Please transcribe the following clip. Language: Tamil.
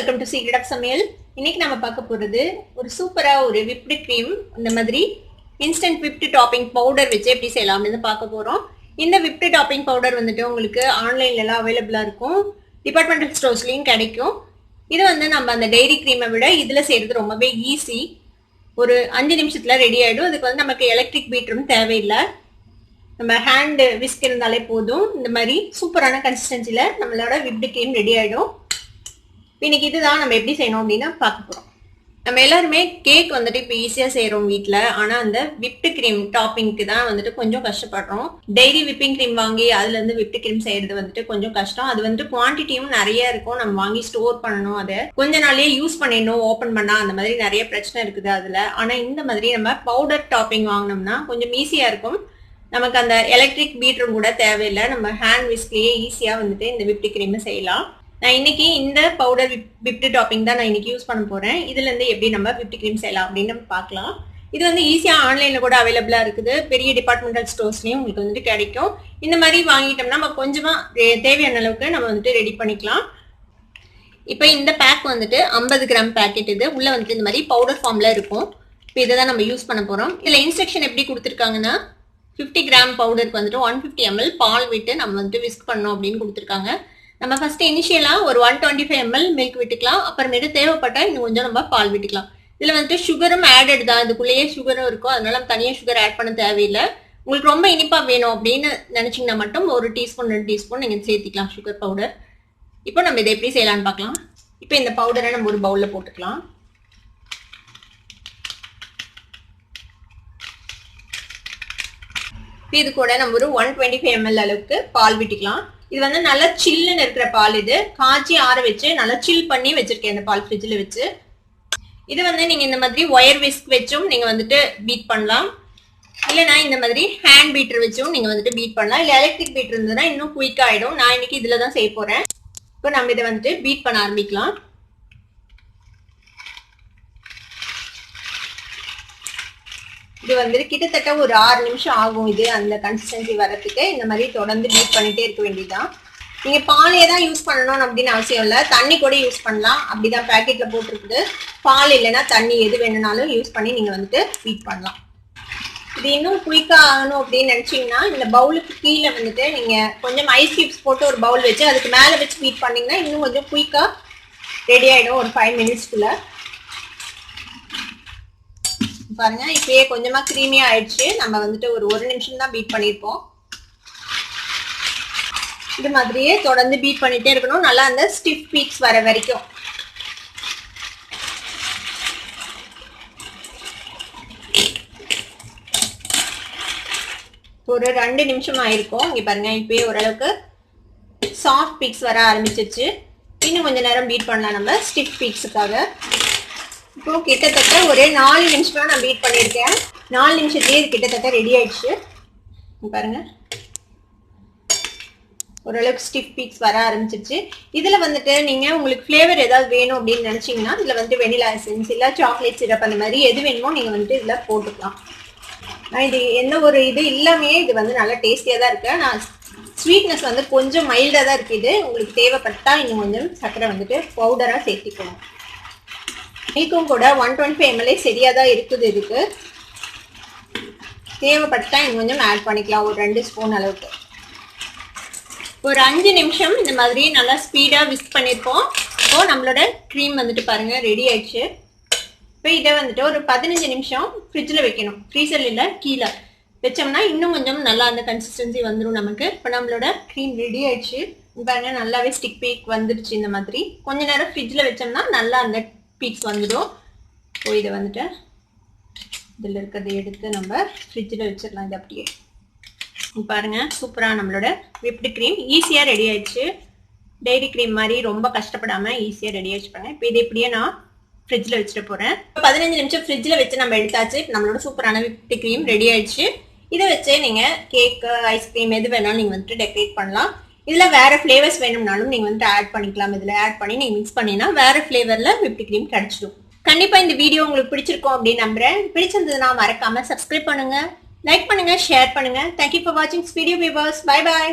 வெல்கம் டு சீக்ரெட் ஆஃப் சமையல். இன்னைக்கு நம்ம பார்க்க போறது ஒரு சூப்பரா ஒரு விப்டு கிரீம், இந்த மாதிரி இன்ஸ்டன்ட் விப்டு டாப்பிங் பவுடர் வச்சு எப்படி செய்யலாம் அப்படின்னு பார்க்க போறோம். இந்த விப்டு டாப்பிங் பவுடர் வந்துட்டு உங்களுக்கு ஆன்லைன்ல எல்லாம் அவைலபிளா இருக்கும், டிபார்ட்மெண்டல் ஸ்டோர்ஸ்லயும் கிடைக்கும். இது வந்து நம்ம அந்த டெய்ரி கிரீமை விட இதுல செய்யறது ரொம்பவே ஈஸி. ஒரு 5 நிமிஷத்துல ரெடி ஆயிடும். அதுக்கு வந்து நமக்கு எலக்ட்ரிக் பீட்டரும் தேவையில்லை, நம்ம ஹேண்ட் விஸ்க் இருந்தாலே போதும். இந்த மாதிரி சூப்பரான கன்சிஸ்டன்சில நம்மளோட விப்டு கிரீம் ரெடி ஆயிடும். இன்னைக்கு இதுதான் நம்ம எப்படி செய்யணும் அப்படின்னு பார்க்க போறோம். நம்ம எல்லாருமே கேக் வந்துட்டு இப்போ ஈஸியா செய்யறோம் வீட்டுல, ஆனா அந்த விப்டு கிரீம் டாப்பிங்க்கு தான் வந்துட்டு கொஞ்சம் கஷ்டப்படுறோம். டெய்ரி விப்பிங் கிரீம் வாங்கி அதுல இருந்து விப்டு கிரீம் செய்யறது வந்துட்டு கொஞ்சம் கஷ்டம். அது வந்துட்டு குவான்டிட்டியும் நிறைய இருக்கும், நம்ம வாங்கி ஸ்டோர் பண்ணணும், அதை கொஞ்ச நாளே யூஸ் பண்ணிடணும், ஓப்பன் பண்ணா அந்த மாதிரி நிறைய பிரச்சனை இருக்குது அதுல. ஆனா இந்த மாதிரி நம்ம பவுடர் டாப்பிங் வாங்கினோம்னா கொஞ்சம் ஈஸியா இருக்கும். நமக்கு அந்த எலக்ட்ரிக் பீட்டரும் கூட தேவையில்லை, நம்ம ஹேண்ட் விஸ்க்லயே ஈஸியா வந்துட்டு இந்த விப்டு கிரீம் செய்யலாம். நான் இன்னைக்கு இந்த பவுடர் விப்டு டாப்பிங் தான் நான் இன்னைக்கு யூஸ் பண்ண போறேன். இதுல இருந்து எப்படி நம்ம விப்டு கிரீம் செய்யலாம் அப்படின்னு நம்ம பார்க்கலாம். இது வந்து ஈஸியா ஆன்லைன்ல கூட அவைலபிளா இருக்குது, பெரிய டிபார்ட்மெண்டல் ஸ்டோர்ஸ்லயும் உங்களுக்கு வந்துட்டு கிடைக்கும். இந்த மாதிரி வாங்கிட்டோம்னா நம்ம கொஞ்சமா தேவையான அளவுக்கு நம்ம வந்துட்டு ரெடி பண்ணிக்கலாம். இப்போ இந்த பேக் வந்துட்டு 50 கிராம் பேக்கெட். இது உள்ள வந்துட்டு இந்த மாதிரி பவுடர் ஃபார்ம்ல இருக்கும். இப்போ இதை தான் நம்ம யூஸ் பண்ண போறோம். இதுல இன்ஸ்ட்ரக்ஷன் எப்படி கொடுத்துருக்காங்கன்னா 50 கிராம் பவுடருக்கு வந்துட்டு 150 ml பால் விட்டு நம்ம வந்துட்டு விஸ்க் பண்ணோம் அப்படின்னு கொடுத்துருக்காங்க. நம்ம ஃபர்ஸ்ட் இனிஷியலா ஒரு 125 ml மில்க் விட்டுக்கலாம், அப்புறமேட்டு தேவைப்பட்டா இன்னும் கொஞ்சம் நம்ம பால் விட்டுக்கலாம். இதுல வந்துட்டு சுகரும் ஆடட் தான், இதுக்குள்ளேயே சுகரும் இருக்கும், அதனால நம்ம தனியாக சுகர் ஆட் பண்ண தேவையில்லை. உங்களுக்கு ரொம்ப இனிப்பா வேணும் அப்படின்னு நினைச்சீங்கன்னா மட்டும் 1 டீஸ்பூன் 2 டீஸ்பூன் நீங்க சேர்த்திக்கலாம் சுகர் பவுடர். இப்போ நம்ம இதை எப்படி செய்யலாம்னு பார்க்கலாம். இப்போ இந்த பவுடரை நம்ம ஒரு பவுல்ல போட்டுக்கலாம். இது கூட நம்ம ஒரு 125 ml அளவுக்கு பால் விட்டுக்கலாம். இது வந்து நல்லா சில்லுன்னு இருக்கிற பால், இது காய்ச்சி ஆற வச்சு நல்லா சில் பண்ணி வச்சிருக்கேன் இந்த பால் ஃப்ரிட்ஜில் வச்சு. இது வந்து நீங்க இந்த மாதிரி ஒயர் விஸ்க் வச்சும் நீங்க வந்துட்டு பீட் பண்ணலாம், இல்லைனா இந்த மாதிரி ஹேண்ட் பீட்டர் வச்சும் நீங்க வந்துட்டு பீட் பண்ணலாம், இல்லை எலக்ட்ரிக் பீட்டர் இருந்ததுன்னா இன்னும் குயிக் ஆயிடும். நான் இன்னைக்கு இதுல தான் செய்ய போறேன். இப்போ நம்ம இதை வந்துட்டு பீட் பண்ண ஆரம்பிக்கலாம். இது வந்துட்டு கிட்டத்தட்ட ஒரு 6 நிமிஷம் ஆகும் இது அந்த கன்சிஸ்டன்சி வரதுக்கு. இந்த மாதிரி தொடர்ந்து பீட் பண்ணிட்டே இருக்க வேண்டியதுதான். நீங்க பாலே தான் யூஸ் பண்ணணும் அப்படின்னு அவசியம் இல்லை, தண்ணி கூட யூஸ் பண்ணலாம், அப்படிதான் பேக்கெட்ல போட்டிருக்குது. பால் இல்லைன்னா தண்ணி எது வேணும்னாலும் யூஸ் பண்ணி நீங்க வந்துட்டு பீட் பண்ணலாம். இது இன்னும் குயிக்கா ஆகணும் அப்படின்னு நினைச்சீங்கன்னா இந்த பவுலுக்கு கீழே வந்துட்டு நீங்க கொஞ்சம் ஐஸ் கியூப்ஸ் போட்டு ஒரு பவுல் வச்சு அதுக்கு மேல வச்சு பீட் பண்ணீங்கன்னா இன்னும் கொஞ்சம் குயிக்கா ரெடி ஆயிடும் ஒரு 5 மினிட்ஸ்க்குள்ள. பாருங்க இப்பயே கொஞ்சமா கிரீமியா ஆயிடுச்சு. நம்ம வந்துட்டு ஒரு 1 நிமிஷம் தான் பீட் பண்ணிருப்போம். இது மாதிரியே தொடர்ந்து பீட் பண்ணிட்டே இருக்கணும், நல்லா அந்த ஸ்டிஃப் பீக்ஸ் வர வரைக்கும். ஒரு 2 நிமிஷம் ஆயிருக்கும். இங்க பாருங்க இப்பயே ஓரளவுக்கு சாஃப்ட் பீக்ஸ் வர ஆரம்பிச்சிருச்சு. இன்னும் கொஞ்ச நேரம் பீட் பண்ணலாம் நம்ம ஸ்டிஃப் பீக்ஸுக்காக. இப்போ கிட்டத்தட்ட ஒரு 4 நிமிஷமா நான் பீட் பண்ணியிருக்கேன். 4 நிமிஷத்துலேயே இது கிட்டத்தட்ட ரெடி ஆயிடுச்சு. பாருங்க ஓரளவுக்கு ஸ்டிஃப் பீக்ஸ் வர ஆரம்பிச்சிருச்சு. இதுல வந்துட்டு நீங்க உங்களுக்கு ஃபிளேவர் ஏதாவது வேணும் அப்படின்னு நினைச்சீங்கன்னா இதுல வந்துட்டு வெனிலா எசன்ஸ் இல்லை சாக்லேட் சிரப் அந்த மாதிரி எது வேணுமோ நீங்க வந்துட்டு இதுல போட்டுக்கலாம். நான் இது எந்த ஒரு இது இல்லாமையே இது வந்து நல்லா டேஸ்டியா தான் இருக்கு. நான் ஸ்வீட்னஸ் வந்து கொஞ்சம் மைல்டா தான் இருக்கு. இது உங்களுக்கு தேவைப்பட்டா இன்னும் கொஞ்சம் சர்க்கரை வந்துட்டு பவுடரா சேர்த்திக்கணும். மில்க்கும் கூட 125 ml சரியா தான் இருக்குது. இதுக்கு தேவைப்பட்டா இன்னும் கொஞ்சம் ஆட் பண்ணிக்கலாம், ஒரு 2 ஸ்பூன் அளவுக்கு. ஒரு 5 நிமிஷம் இந்த மாதிரி நல்லா ஸ்பீடா விஸ்க் பண்ணிருப்போம். இப்போ நம்மளோட க்ரீம் வந்துட்டு பாருங்க ரெடி ஆயிடுச்சு. இப்போ இதை வந்துட்டு ஒரு 15 நிமிஷம் ஃப்ரிட்ஜில் வைக்கணும், ஃப்ரீசர் இல்லை கீழே வச்சோம்னா இன்னும் கொஞ்சம் நல்லா அந்த கன்சிஸ்டன்சி வந்துடும் நமக்கு. இப்போ நம்மளோட க்ரீம் ரெடி ஆயிடுச்சு. பாருங்க நல்லாவே ஸ்டிக் பீக் வந்துடுச்சு. இந்த மாதிரி கொஞ்ச நேரம் ஃப்ரிட்ஜில் வச்சோம்னா நல்லா அந்த பீக்ஸ் வந்துடும். இப்போ இதை வந்துட்டு இதில் இருக்கிறத எடுத்து நம்ம ஃப்ரிட்ஜில் வச்சிடலாம். இது அப்படியே பாருங்க சூப்பராக நம்மளோட விப்டு க்ரீம் ஈஸியாக ரெடி ஆயிடுச்சு. டெய்ரி க்ரீம் மாதிரி ரொம்ப கஷ்டப்படாமல் ஈஸியாக ரெடி ஆயிடுச்சு. பாருங்க இப்போ இது இப்படியே நான் ஃப்ரிட்ஜில் வச்சுட்டு போகிறேன். 15 நிமிஷம் ஃப்ரிட்ஜில் வச்சு நம்ம எடுத்தாச்சு. நம்மளோட சூப்பரான விப்டு க்ரீம் ரெடி ஆயிடுச்சு. இதை வச்சு நீங்கள் கேக்கு ஐஸ்கிரீம் எது வேணாலும் நீங்கள் வந்துட்டு டெக்கரேட் பண்ணலாம். இதுல வேற ஃபிளேவர்ஸ் வேணும்னாலும் நீங்க வந்துட்டு ஆட் பண்ணிக்கலாம். இதுல ஆட் பண்ணி நீங்க மிக்ஸ் பண்ணினா வேற ஃபிளேவர்ல விப்டு கிரீம் கிடைச்சிடும். கண்டிப்பா இந்த வீடியோ உங்களுக்கு பிடிச்சிருக்கும் அப்படின்னு நம்புறேன். பிடிச்சிருந்ததுன்னா மறக்காம சப்ஸ்கிரைப் பண்ணுங்க, லைக் பண்ணுங்க, ஷேர் பண்ணுங்க. தேங்க்யூ ஃபார் வாட்சிங் வீடியோ வியூவர்ஸ். Bye bye.